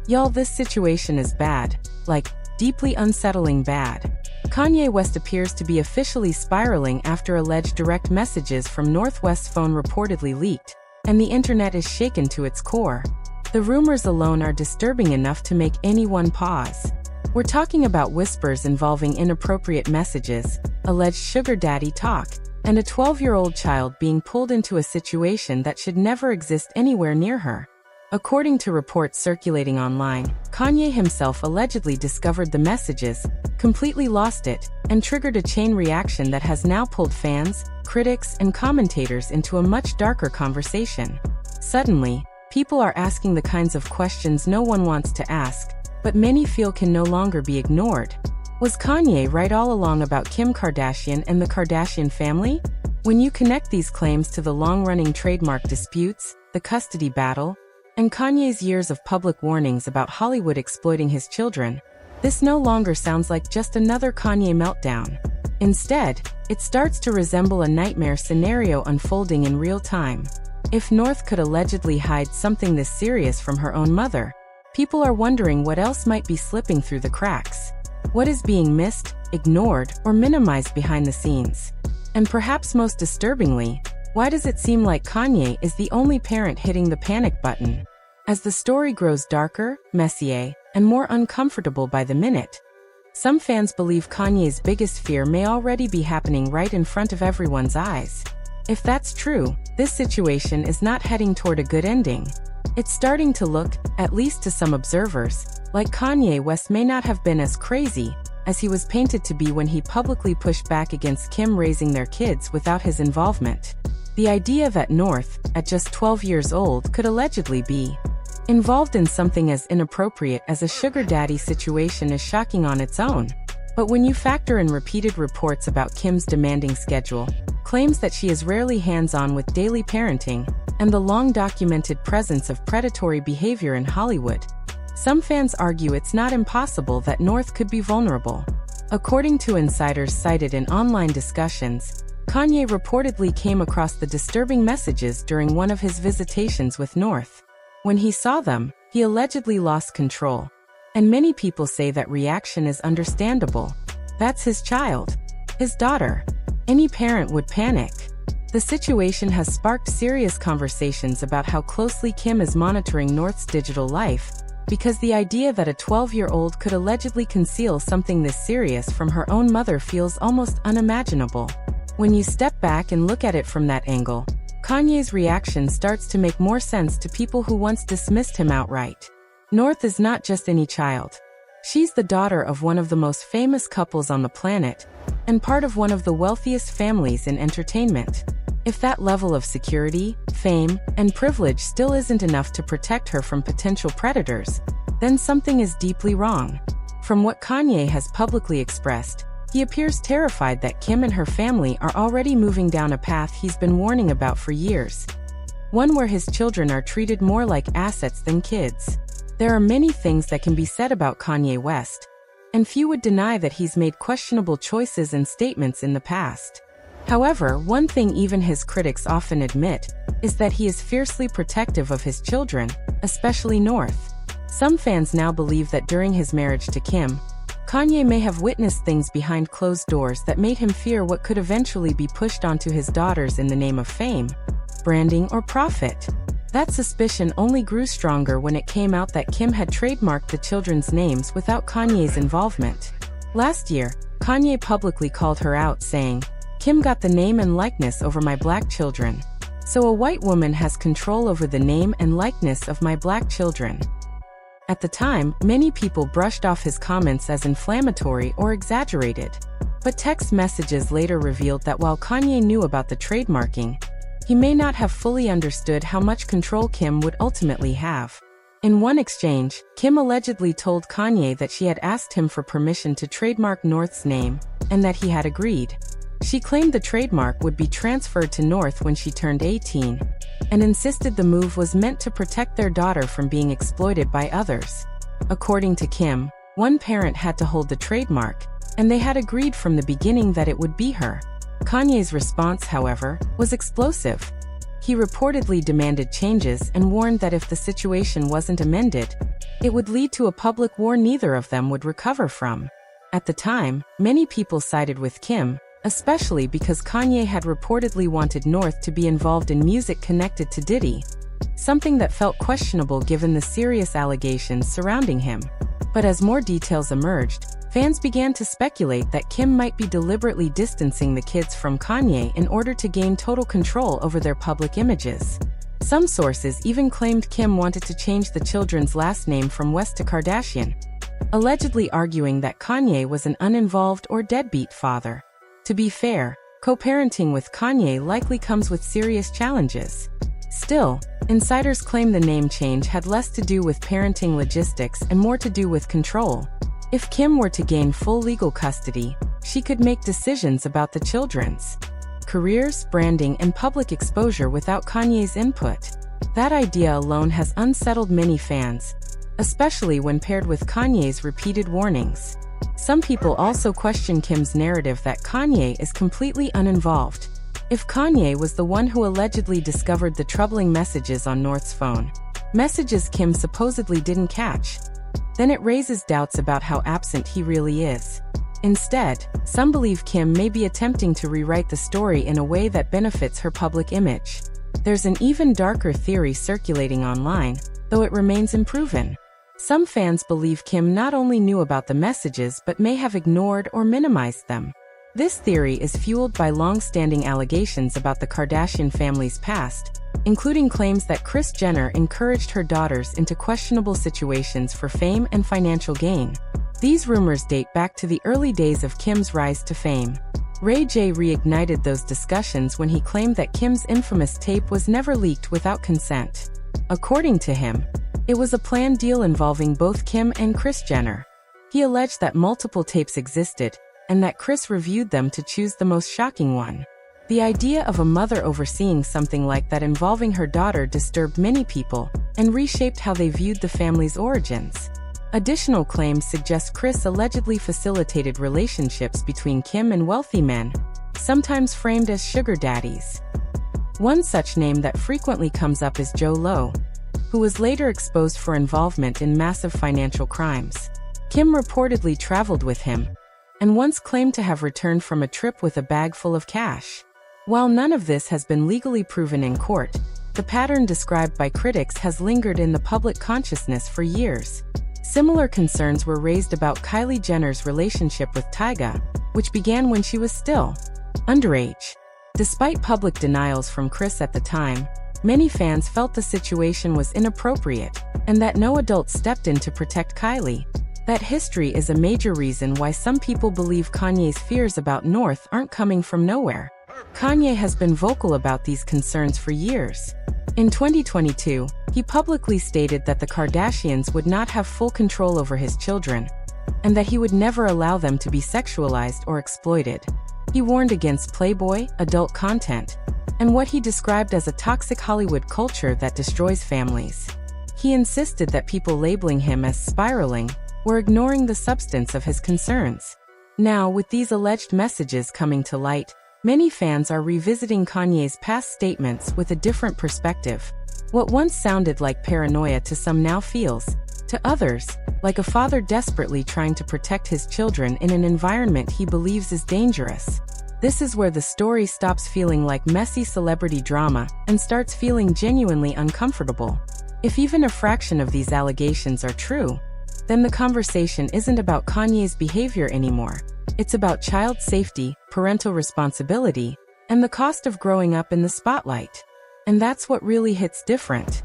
Y'all, this situation is bad, like, deeply unsettling bad. Kanye West appears to be officially spiraling after alleged direct messages from North West's phone reportedly leaked, and the internet is shaken to its core. The rumors alone are disturbing enough to make anyone pause. We're talking about whispers involving inappropriate messages, alleged sugar daddy talk, and a 12-year-old child being pulled into a situation that should never exist anywhere near her. According to reports circulating online, Kanye himself allegedly discovered the messages, completely lost it, and triggered a chain reaction that has now pulled fans, critics, and commentators into a much darker conversation. Suddenly, people are asking the kinds of questions no one wants to ask, but many feel can no longer be ignored. Was Kanye right all along about Kim Kardashian and the Kardashian family? When you connect these claims to the long-running trademark disputes, the custody battle, and Kanye's years of public warnings about Hollywood exploiting his children, this no longer sounds like just another Kanye meltdown. Instead, it starts to resemble a nightmare scenario unfolding in real time. If North could allegedly hide something this serious from her own mother, people are wondering what else might be slipping through the cracks. What is being missed, ignored, or minimized behind the scenes? And perhaps most disturbingly, why does it seem like Kanye is the only parent hitting the panic button? As the story grows darker, messier, and more uncomfortable by the minute, some fans believe Kanye's biggest fear may already be happening right in front of everyone's eyes. If that's true, this situation is not heading toward a good ending. It's starting to look, at least to some observers, like Kanye West may not have been as crazy as he was painted to be when he publicly pushed back against Kim raising their kids without his involvement. The idea that North, at just 12 years old, could allegedly be involved in something as inappropriate as a sugar daddy situation is shocking on its own. But when you factor in repeated reports about Kim's demanding schedule, claims that she is rarely hands-on with daily parenting, and the long-documented presence of predatory behavior in Hollywood, some fans argue it's not impossible that North could be vulnerable. According to insiders cited in online discussions, Kanye reportedly came across the disturbing messages during one of his visitations with North. When he saw them, he allegedly lost control. And many people say that reaction is understandable. That's his child. His daughter. Any parent would panic. The situation has sparked serious conversations about how closely Kim is monitoring North's digital life, because the idea that a 12-year-old could allegedly conceal something this serious from her own mother feels almost unimaginable. When you step back and look at it from that angle, Kanye's reaction starts to make more sense to people who once dismissed him outright. North is not just any child. She's the daughter of one of the most famous couples on the planet, and part of one of the wealthiest families in entertainment. If that level of security, fame, and privilege still isn't enough to protect her from potential predators, then something is deeply wrong. From what Kanye has publicly expressed, he appears terrified that Kim and her family are already moving down a path he's been warning about for years. One where his children are treated more like assets than kids. There are many things that can be said about Kanye West, and few would deny that he's made questionable choices and statements in the past. However, one thing even his critics often admit is that he is fiercely protective of his children, especially North. Some fans now believe that during his marriage to Kim, Kanye may have witnessed things behind closed doors that made him fear what could eventually be pushed onto his daughters in the name of fame, branding, or profit. That suspicion only grew stronger when it came out that Kim had trademarked the children's names without Kanye's involvement. Last year, Kanye publicly called her out, saying, "Kim got the name and likeness over my black children. So a white woman has control over the name and likeness of my black children." At the time, many people brushed off his comments as inflammatory or exaggerated. But text messages later revealed that while Kanye knew about the trademarking, he may not have fully understood how much control Kim would ultimately have. In one exchange, Kim allegedly told Kanye that she had asked him for permission to trademark North's name, and that he had agreed. She claimed the trademark would be transferred to North when she turned 18, and insisted the move was meant to protect their daughter from being exploited by others. According to Kim, one parent had to hold the trademark, and they had agreed from the beginning that it would be her. Kanye's response, however, was explosive. He reportedly demanded changes and warned that if the situation wasn't amended, It would lead to a public war neither of them would recover from. At the time, many people sided with Kim, especially because Kanye had reportedly wanted North to be involved in music connected to Diddy, something that felt questionable given the serious allegations surrounding him. But as more details emerged, fans began to speculate that Kim might be deliberately distancing the kids from Kanye in order to gain total control over their public images. Some sources even claimed Kim wanted to change the children's last name from West to Kardashian, allegedly arguing that Kanye was an uninvolved or deadbeat father. To be fair, co-parenting with Kanye likely comes with serious challenges. Still, insiders claim the name change had less to do with parenting logistics and more to do with control. If Kim were to gain full legal custody, she could make decisions about the children's careers, branding, and public exposure without Kanye's input. That idea alone has unsettled many fans, especially when paired with Kanye's repeated warnings. Some people also question Kim's narrative that Kanye is completely uninvolved. If Kanye was the one who allegedly discovered the troubling messages on North's phone, messages Kim supposedly didn't catch, then it raises doubts about how absent he really is. Instead, some believe Kim may be attempting to rewrite the story in a way that benefits her public image. There's an even darker theory circulating online, though it remains unproven. Some fans believe Kim not only knew about the messages but may have ignored or minimized them. This theory is fueled by long-standing allegations about the Kardashian family's past, including claims that Kris Jenner encouraged her daughters into questionable situations for fame and financial gain. These rumors date back to the early days of Kim's rise to fame. Ray J reignited those discussions when he claimed that Kim's infamous tape was never leaked without consent. According to him, it was a planned deal involving both Kim and Kris Jenner. He alleged that multiple tapes existed, and that Kris reviewed them to choose the most shocking one. The idea of a mother overseeing something like that involving her daughter disturbed many people, and reshaped how they viewed the family's origins. Additional claims suggest Kris allegedly facilitated relationships between Kim and wealthy men, sometimes framed as sugar daddies. One such name that frequently comes up is Joe Lowe, who was later exposed for involvement in massive financial crimes. Kim reportedly traveled with him, and once claimed to have returned from a trip with a bag full of cash. While none of this has been legally proven in court, the pattern described by critics has lingered in the public consciousness for years. Similar concerns were raised about Kylie Jenner's relationship with Tyga, which began when she was still underage. Despite public denials from Kris at the time, many fans felt the situation was inappropriate, and that no adult stepped in to protect Kylie. That history is a major reason why some people believe Kanye's fears about North aren't coming from nowhere. Kanye has been vocal about these concerns for years. In 2022, he publicly stated that the Kardashians would not have full control over his children, and that he would never allow them to be sexualized or exploited. He warned against Playboy, adult content, and what he described as a toxic Hollywood culture that destroys families. He insisted that people labeling him as spiraling were ignoring the substance of his concerns. Now, with these alleged messages coming to light, many fans are revisiting Kanye's past statements with a different perspective. What once sounded like paranoia to some now feels, to others, like a father desperately trying to protect his children in an environment he believes is dangerous. This is where the story stops feeling like messy celebrity drama and starts feeling genuinely uncomfortable. If even a fraction of these allegations are true, then the conversation isn't about Kanye's behavior anymore. It's about child safety, parental responsibility, and the cost of growing up in the spotlight. And that's what really hits different.